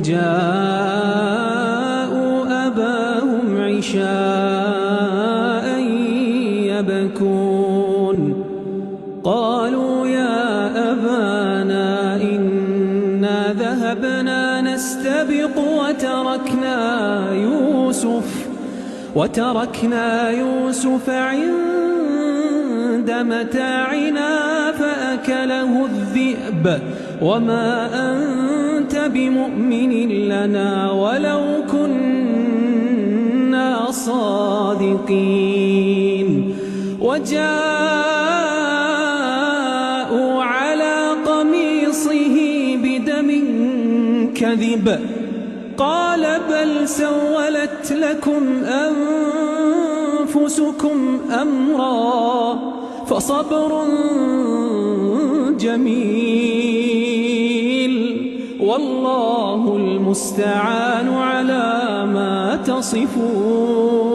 وجاءوا أباهم عشاء يبكون قالوا يا أبانا إنا ذهبنا نستبق وتركنا يوسف عند متاعنا فأكله الذئب وما أنت بمؤمن لنا ولو كنا صادقين وجاءوا على قميصه بدم كذب قال بل سولت لكم أنفسكم أمرا فصبر جميل والله المستعان على ما تصفون.